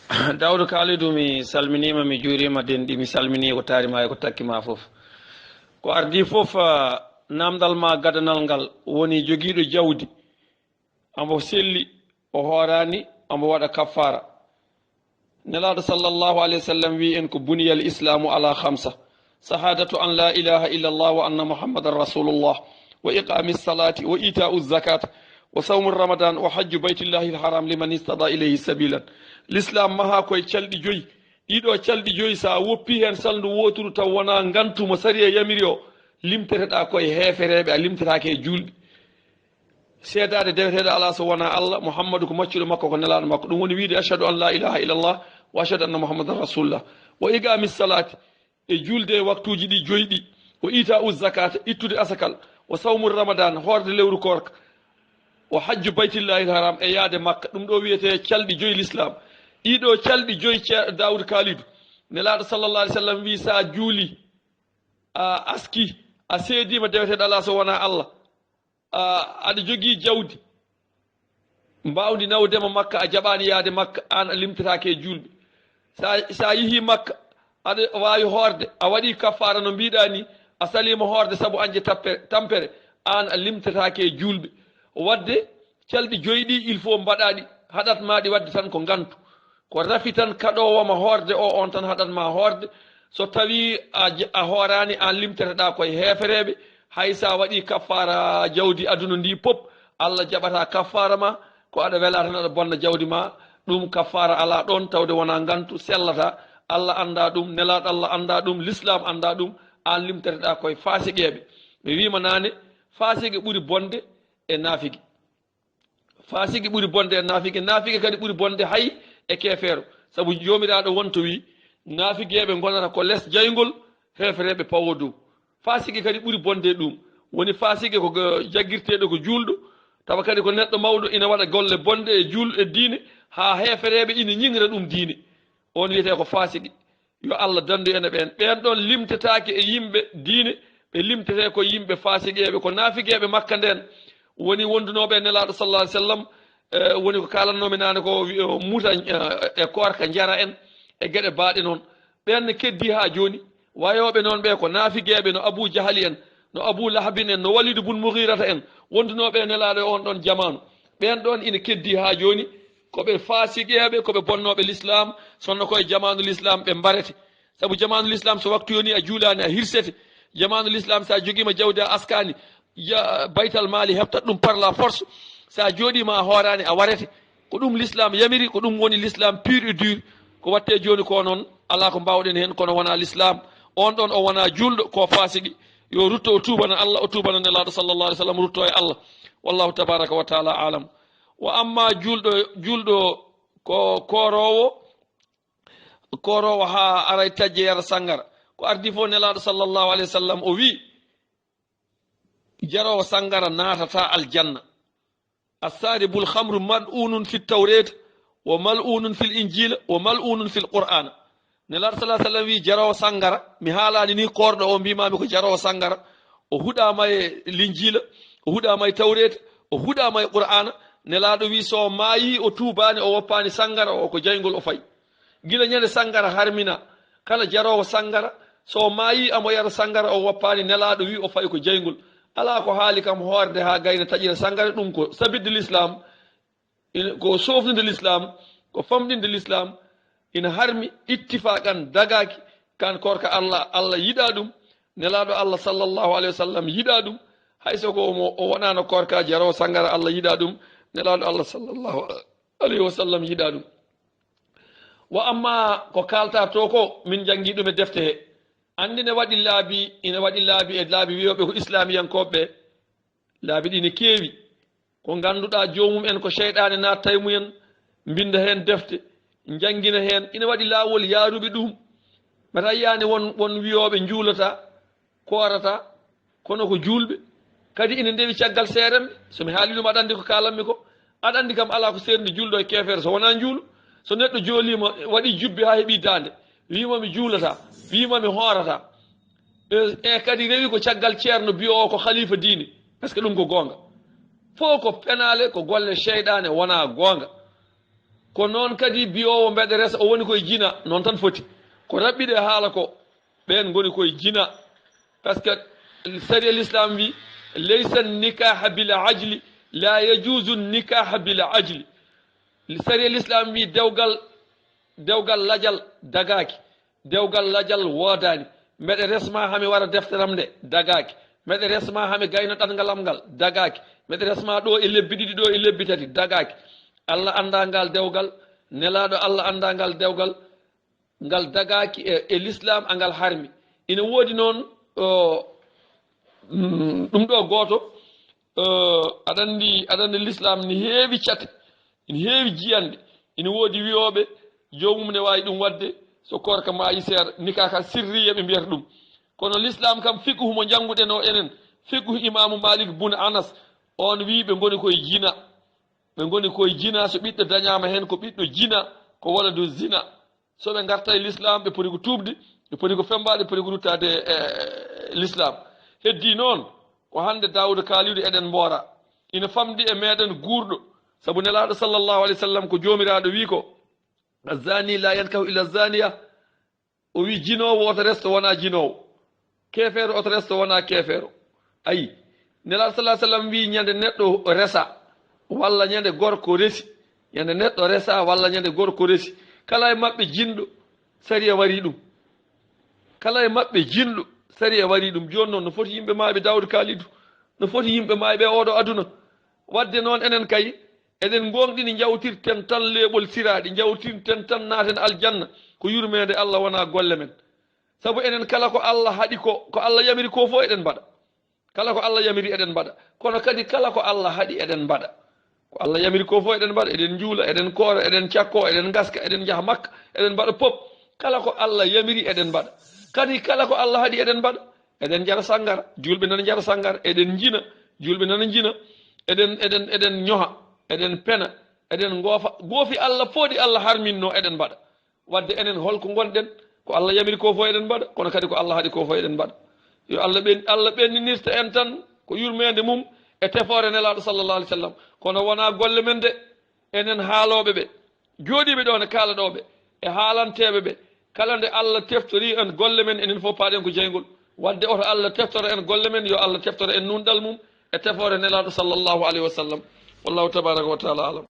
Dawdu Kalidou mi salminima mi juurima denɗi mi salmini ko tarima e ko takkima fof ko ardi fof namdal ma gadanal ngal woni joguiɗo jawdi ambo selli o horani ambo waɗa kaffara nelaɗo sallllahu alayhi wa sallam wi en ko buniyal islamu ala khamsa shahadatu an la ilaha illa allah wa anna muhammadan rasulullah wa iqami salati wa ita'u zakata wa sawmu ramadan wa hajju baytillahi alharam liman istada ilayhi sabilan l'islam maha koye calɗi joyi ɗiɗo calɗi joyi sa woppi hen salndu woturu taw wona gantumo sari e yamiri o limteteɗa koye heefereɓe a limtetake e julɓe seedade deweteɗo ala so wona allah mouhammadou ko maccuɗo makko ko nelaɗo makko ɗum woni wiide achhadu an la ilaha illallah wa achhadu anna mouhammadan rasulullah wa igami salati e julde e waktuji ɗi joyi ɗi o ita u zakata ittude asakal wa sawmu ramadan horde lewru korka o hajju baytillahi haram e yaade makka ɗum ɗo wiyete calɗi joyi l'islam ɗiɗo calɗi joyi dawud kalidou nelaɗo sallallah alih w sallam wi sa juuli a aski a seedima deweteɗo ala so wona allah aɗa jogui jawdi mbawdi nawdema makka a jaɓani yaade makka an a limtatake e julɓe sa yeehi makka aɗa wawi horde a waɗi kaffara no mbiɗa ni a salima horde saabu anje tampere an a limtatake e julɓe wadde calɗi joyi ɗi il faut mbaɗaɗi haɗatmaɗi wadde tan ko gantu ko rafi tan kaɗowoma horde o on tan haɗatma horde so tawi a horani an limteteɗa koye heefereɓe hay sa waɗi kaffara jawdi aduna ndi pop allah jaɓata kaffara ma ko aɗa wela tan aɗa bonna jawdi ma ɗum kaffara ala ɗon tawde wona gantu sellata allah anda ɗum nelaɗo allah anda ɗum l'islam anda ɗum an limteteɗa koye fasigueɓe mi wima nane fasigue ɓuuri bonde e naafigi fasigi ɓuuri bonde e naafigi kadi ɓuuri bonde hay e kefeero saabu jomiraɗo wonto wi naafigueɓe gonata ko less jaygol hefereɓe pawo dow fasigi kadi ɓuuri bonde ɗum woni fasigi ko jagguirteɗo ko julɗo tawa kadi ko neɗɗo mawɗo ina waɗa golle bonde e e diine ha hefereɓe ina ñigra ɗum diine on wiyete ko fasigi yo allah dandu ene ɓen ɗon limtetake e yimɓe diine ɓe limtete ko yimɓe fasigueɓe ko naafigueɓe makka nden woni wondunoɓe nelaɗo sallah alih sallam woni ko kalannomi nane ko muta e korka jara en e gueɗe baaɗe noon ɓenne keddi ha joni wayoɓe noon ɓe ko naafigueɓe no abou jahali en no abou lahabin en no walidu bun mughirata en wondunoɓe nelaɗo e on ɗon jamanu ɓen ɗon ina keddi ha joni koɓe fasigueɓe koɓe bonnoɓe l'islam sonno koye jamanu l'islam ɓe mbarete saabu jamanu l'islam so waktu yoni a juulani a hirsete jamanu l'islam sa joguima jawdi a askani baytal maali heftat ɗum par la force sa jooɗima a horani a warete ko ɗum l'islam yamiri ko ɗum woni l'islam pur et dur ko watte joni ko noon ala ko mbawɗen hen kono wona l'islam on ɗon o wona julɗo ko fasigi yo rutto o tubana allah o tubana nelaɗo sallallah alih w sallam rutto e allah wallahu tabaraka wa taala alam wa amma julɗo ko korowo ha aray tajje yara sangara ko ardi fo nelaɗo sallllahu alayhi wa sallam o wi jarowo sangara natata aljanna assaribul khamru mal'unun fi tawret wa mal'unun fil injila wa mal'unun fil qur'ana nelaɗo salah sallam wi jarowo sangara mi haalani ni korɗo o mbimami ko jarowo sangara o huɗama e l'injila o huɗama e tawret o huɗama e qur'ana nelaɗo wi so maayi o tubani o woppani sangara o ko jaygol o fayi gila ñande sangara harmina kala jarowo sangara so maayi amo yara sangara o woppani nelaɗo wi o fayi ko jaygol ala ko haali kam horde ha gayna taƴira sangara ɗum ko sabidde l'islam ko sofnude l'islam ko famɗinde l'islam ina harmi ittifaqan dagaki kan korka allah yiɗa ɗum nelaɗo allah sallllahu alayhi wa sallam yiɗa ɗum hayso ko o wonano korka jarawo sangara allah yiɗa ɗum nelaɗo allah sallllahu alayhi wa sallam yiɗa ɗum wa amma ko kalta to ko min jangi ɗum e defte he andi ne waɗi laabi ina waɗi laabi e laabi wiyoɓe ko islamiyankoɓe laabi ɗi ne keewi ko ganduɗa jomum en ko cheyɗane natta e mumen binda hen defte jangguina hen ina waɗi lawol yaaruɓe ɗum mata yiyani won wiyoɓe juulata korata kono ko julɓe kadi ina ndewi caggal seeremɓe somi haali ɗum aɗa andi ko kalanmi ko aɗa andi kam ala ko serndi julɗo e kefere so wona juulo so neɗɗo joolima waɗi jubbi ha heeɓi dande wima mi juulata wima mi hoorata e kadi rewi ko caggal ceerno biyo o ko khalifa diine par ce que ɗum ko gonga fo ko penale ko golle cheyɗane wona gonga ko noon kadi biyowo mbeɗa resa o woni koye jina noon tan foti ko raɓɓiɗe haala ko ɓen goni koye jina par ce que sari l'islam wi laysa nikaha bil ajli la yajuzu nikaha bil ajli sari l'islam wi dewgal lajal dagaki dewgal lajal woodani mbeɗa resma hami wara defteram nde dagaki mbeɗa resma hami gayno ɗatgalam ngal dagaki mbeɗa resma ɗo e lebbi ɗiɗi ɗo e lebbi tati dagaki Allah andangal dewgal nelaɗo Allah andangal dewgal ngal dagaki e l'islam angal harmi ina woodi noon ɗum ɗo goto aɗandi l'islam ni heewi cate ina heewi jiyande ina woodi wiyoɓe jomum ne wawi ɗum wadde so korka maayi seeɗa nika ka sirriya ɓe mbiyata ɗum kono l'islam kam fiqhu mo jannguɗen o enen fiqhu imamu malik bun anas on wi ɓe goni koye jina ɓe goni koye jina so ɓiɗɗo dañama hen ko ɓiɗɗo jina ko waladu zina so ɓe garta e l'islam ɓe poti ko tuubde ɓe poti ko fembade ɓe poti ko ruttade l'islam heddi noon ko hande dawuda kaalido eɗen mboora ina famdi e meɗen guurɗo saabu nelaɗo sallllahu alayhi wa sallam ko jomiraɗo wi ko azani la yankahu illa zaniya o wi jinowo oto resto wona jinowo kefeero oto resto wona kefeero ayi nelaɗo sallah sallam wi ñande neɗɗo resa walla ñande gorko resi ñande neɗɗo resa walla ñande gorko resi kala e maɓɓe jinɗo sari e wari ɗum kala e maɓɓe jinɗo sari e wari ɗum joni noon no foti yimɓe maɓe dawde kaalidu no foti yimɓe maɓe oɗo aduna wadde noon enen kay eɗen gonɗini jawtirten tan leeɓol siraɗi jawtirten tan naaten aljanna ko yurmede Allah wona golle men saabu enen kala ko Allah haɗi ko Allah yamiri ko fof eɗen mbaɗa kala ko Allah yamiri eɗen mbaɗa kono kadi kala ko Allah haɗi eɗen mbaɗa ko Allah yamiri ko fof eɗen mbaɗa eɗen juula eɗen koora eɗen cakko eɗen gaska eɗen jaaha makka eɗen mbaɗa pop kala ko Allah yamiri eɗen mbaɗa kadi kala ko Allah haɗi eɗen mbaɗa eɗen jara sangara julɓe nana jara sangara eɗen jina julɓe nana jina eɗen ñoha eɗen pena eɗen goofi Allah foodi Allah harminno eɗen mbaɗa wadde enen holko gonɗen ko Allah yamiri ko fof eɗen mbaɗa kono kadi ko Allah haɗi ko fof eɗen mbaɗa yo Allah ɓenninirta en tan ko yurmede mum e tefore nelaɗo sallallah alih w sallam kono wona golle men de enen haaloɓe ɓe jooɗiɓe ɗo ne kaalaɗoɓe e haalanteɓe ɓe kala nde Allah teftori en golle men enen fof paaɗen ko jeygol wadde oto Allah teftoro en golle men yo Allah teftoro en nunɗal mum e tefore nelaɗo sallllahu alayhi wa sallam wallahu tabaraka wa taala alam